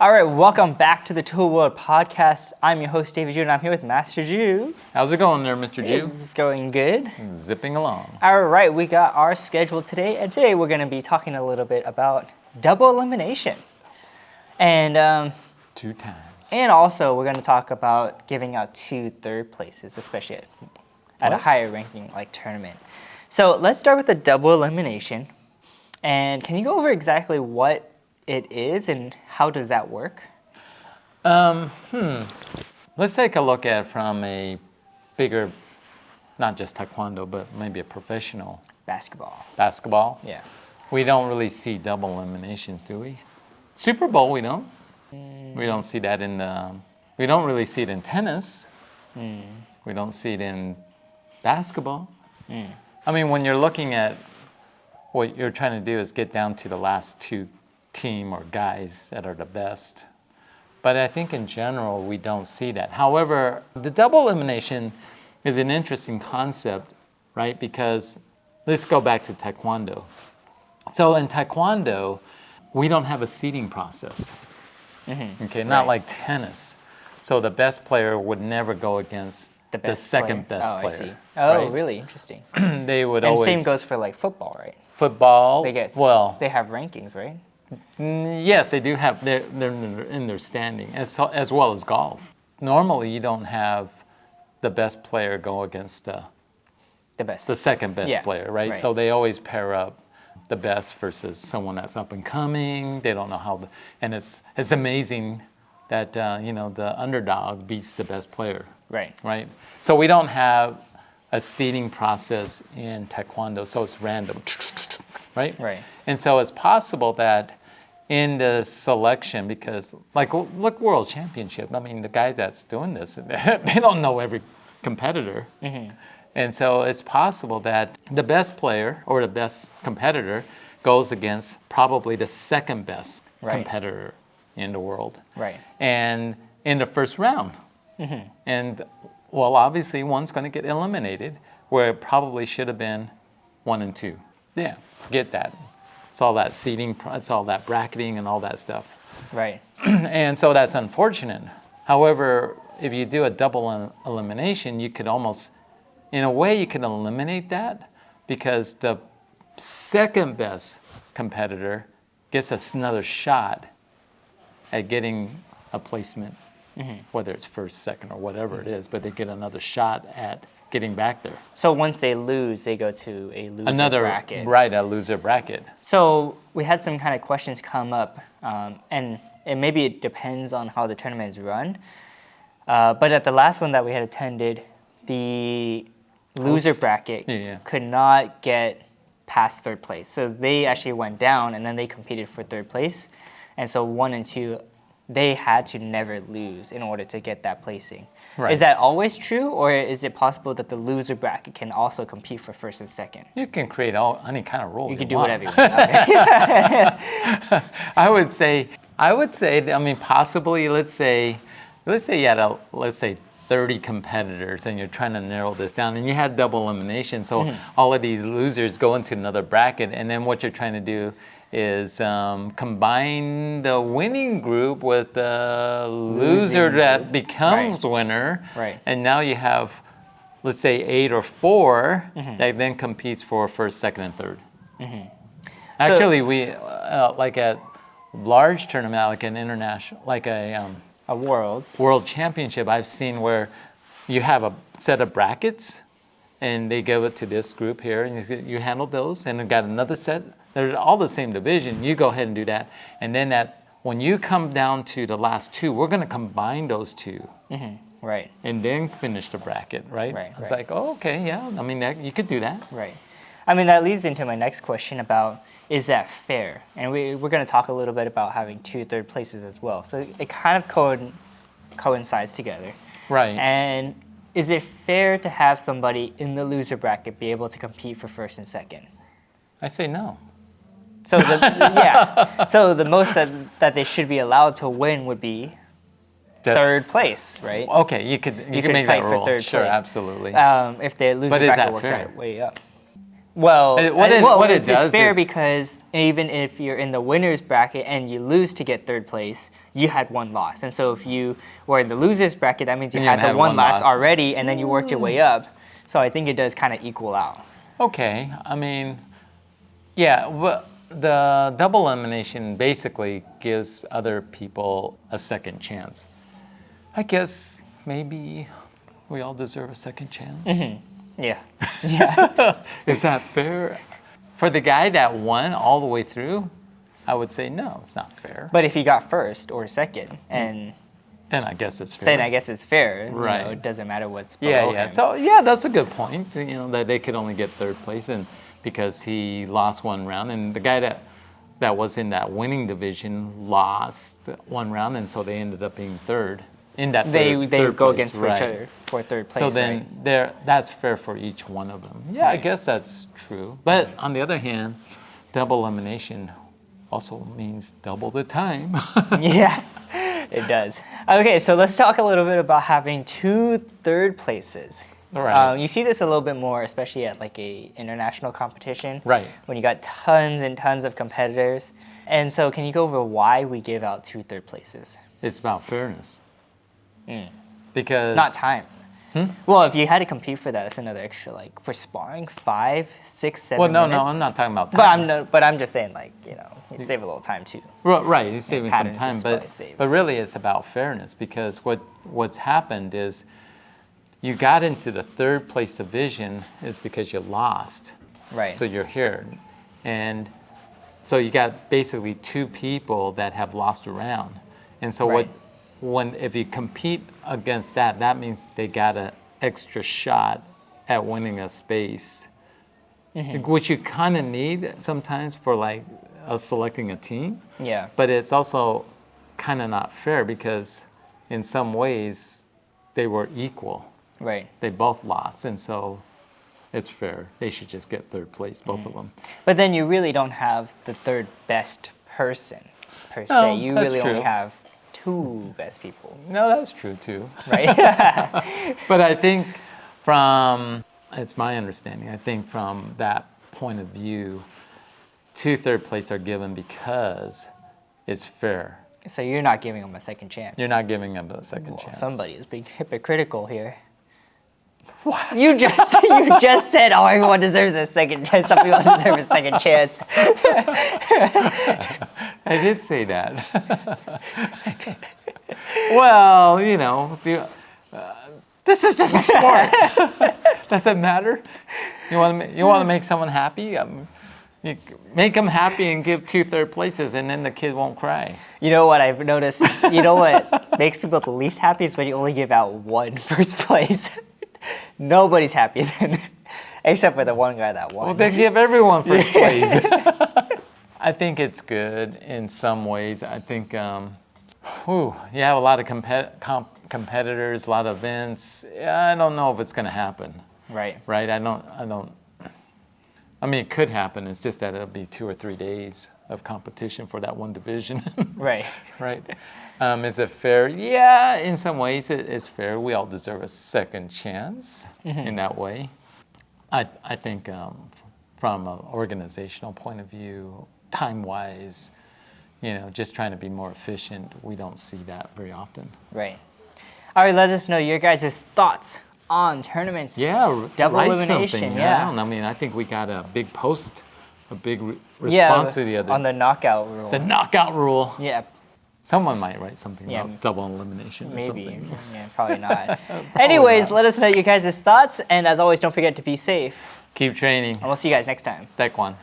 All right, welcome back to the Tool World Podcast. I'm your host, David Ju, and I'm here with Master Ju. How's it going there, Mr. Ju? It's going good. Zipping along. All right, we got our schedule today, and today we're going to be talking a little bit about double elimination. And 2 times. And also, we're going to talk about giving out 2 third places, especially at a higher ranking like tournament. So let's start with the double elimination. And can you go over exactly what it is and how does that work? Let's take a look at it from a bigger, not just taekwondo, but maybe a professional. Basketball? Yeah. We don't really see double eliminations, do we? Super Bowl, we don't. We don't see that we don't really see it in tennis. We don't see it in basketball. I mean, when you're looking at what you're trying to do is get down to the last 2 team or guys that are the best. But I think in general, we don't see that. However, the double elimination is an interesting concept, right? Because let's go back to taekwondo. So in taekwondo, we don't have a seeding process. Okay, not like tennis. So the best player would never go against the second best player. I see. Oh, right? Really interesting. They would and always. Same goes for like football, right? Football. They have rankings, right? Yes, they do have. They're in their standing as well as golf. Normally, you don't have the best player go against the second best player, right? So they always pair up the best versus someone that's up and coming. They don't know how, and it's amazing that the underdog beats the best player. Right. So we don't have a seeding process in taekwondo, so it's random. Right. And so it's possible that in the selection, because like look World Championship. I mean, the guys that's doing this, they don't know every competitor. And so it's possible that the best player or the best competitor goes against probably the second best competitor in the world. And in the first round. And well, obviously one's going to get eliminated where it probably should have been 1 and 2. Yeah, get that. It's all that seeding, it's all that bracketing and all that stuff. And so that's unfortunate. However, if you do a double elimination, you could almost, in a way, you can eliminate that because the second best competitor gets another shot at getting a placement, whether it's first, second, or whatever it is, but they get another shot at getting back there. So once they lose, they go to a loser bracket. Right, a loser bracket. So we had some kind of questions come up, and maybe it depends on how the tournament is run. But at the last one that we had attended, the loser bracket could not get past third place. So they actually went down, and then they competed for third place. And so 1 and 2, they had to never lose in order to get that placing. Is that always true, or is it possible that the loser bracket can also compete for first and second? You can create any kind of rule you can do whatever you want. I would say, I mean, possibly, let's say you had 30 competitors and you're trying to narrow this down and you had double elimination. So all of these losers go into another bracket, and then what you're trying to do is combine the winning group with the loser that becomes winner. And now you have, let's say, 8 or 4 that then competes for first, second, and third. Actually, we like at large tournament, like an international, like a world championship, I've seen where you have a set of brackets and they give it to this group here, and you handle those, and then got another set. They're all the same division. You go ahead and do that, and then when you come down to the last 2, we're going to combine those 2, and then finish the bracket, It's like, oh, okay, yeah. I mean, you could do that, I mean, that leads into my next question about, is that fair? And we're going to talk a little bit about having 2 third places as well. So it kind of coincides together, And is it fair to have somebody in the loser bracket be able to compete for first and second? I say no. So so the most that they should be allowed to win would be third place, right? Okay, you could make fight that rule. For third sure, place. Absolutely. If the loser but bracket worked fair? that way up. Well, it's fair because even if you're in the winner's bracket and you lose to get third place, you had one loss. And so if you were in the losers bracket, that means you You had the had one one loss loss. already, and then you worked your way up. So I think it does kind of equal out. Okay, I mean, yeah, well, the double elimination basically gives other people a second chance. I guess maybe we all deserve a second chance. Yeah. Yeah. Is that fair? For the guy that won all the way through, I would say no, it's not fair. But if he got first or second, and Then I guess it's fair. then I guess it's fair. You Right. know, it doesn't matter what's below Yeah, yeah. him. So yeah, that's a good point. You know that they could only get third place, and because he lost one round, and the guy that was in that winning division lost one round, and so they ended up being third in that. They third go place, against right. each other for third place. So then that's fair for each one of them. Yeah, I guess that's true. But on the other hand, double elimination also means double the time. right? Yeah, it does. Okay, so let's talk a little bit about having 2 third places. All right. You see this a little bit more, especially at like a international competition. Right. When you got tons and tons of competitors. And so can you go over why we give out 2 third places? It's about fairness. Because Not time. Well, if you had to compete for that, it's another extra. Like for sparring, 5, 6, 7 Well, no, minutes. I'm not talking about time. But I'm just saying, like, you know, you save a little time too. Right, he's saving some patterns time, is but probably saved. really it's about fairness because what's happened is you got into the third place division is because you lost. Right. So you're here, and so you got basically 2 people that have lost a round, and so Right. if you compete against that, that means they got an extra shot at winning a space, which you kind of need sometimes for like selecting a team. Yeah. But it's also kind of not fair because in some ways they were equal. Right. They both lost, and so it's fair. They should just get third place, both of them. But then you really don't have the third best person per No, se. You that's really true. only have 2 best people, No, that's true too. right? But I think it's my understanding, I think from that point of view, 2 third place are given because it's fair. So you're not giving them a second chance. You're not giving them a second chance. Somebody is being hypocritical here. What? You just said, oh, everyone deserves a second chance. Some people deserve a second chance. I did say that. Well, you know, this is just a sport. Does it matter? You want to make someone happy? You make them happy and give 2 third places, and then the kid won't cry. You know what I've noticed? You know what makes people the least happy is when you only give out 1 first place. Nobody's happy then, except for the one guy that won. Well, they give everyone first place. I think it's good in some ways. I think you have a lot of competitors, a lot of events. I don't know if it's going to happen. Right. Right? I mean, it could happen. It's just that it'll be 2 or 3 days of competition for that one division. Right. Right. Is it fair? Yeah, in some ways it is fair. We all deserve a second chance in that way. I think from an organizational point of view, time-wise, you know, just trying to be more efficient, we don't see that very often. Right. All right, let us know your guys' thoughts on tournaments. Yeah, double write elimination. something Yeah. down. I mean, I think we got a big post, a big response to the other. On the knockout rule. The knockout rule. Yeah, Someone might write something Yeah. about double elimination or maybe. something. Yeah, probably not. Anyways, not. let us know your guys' thoughts, and as always, don't forget to be safe. Keep training. And we'll see you guys next time. Taekwondo.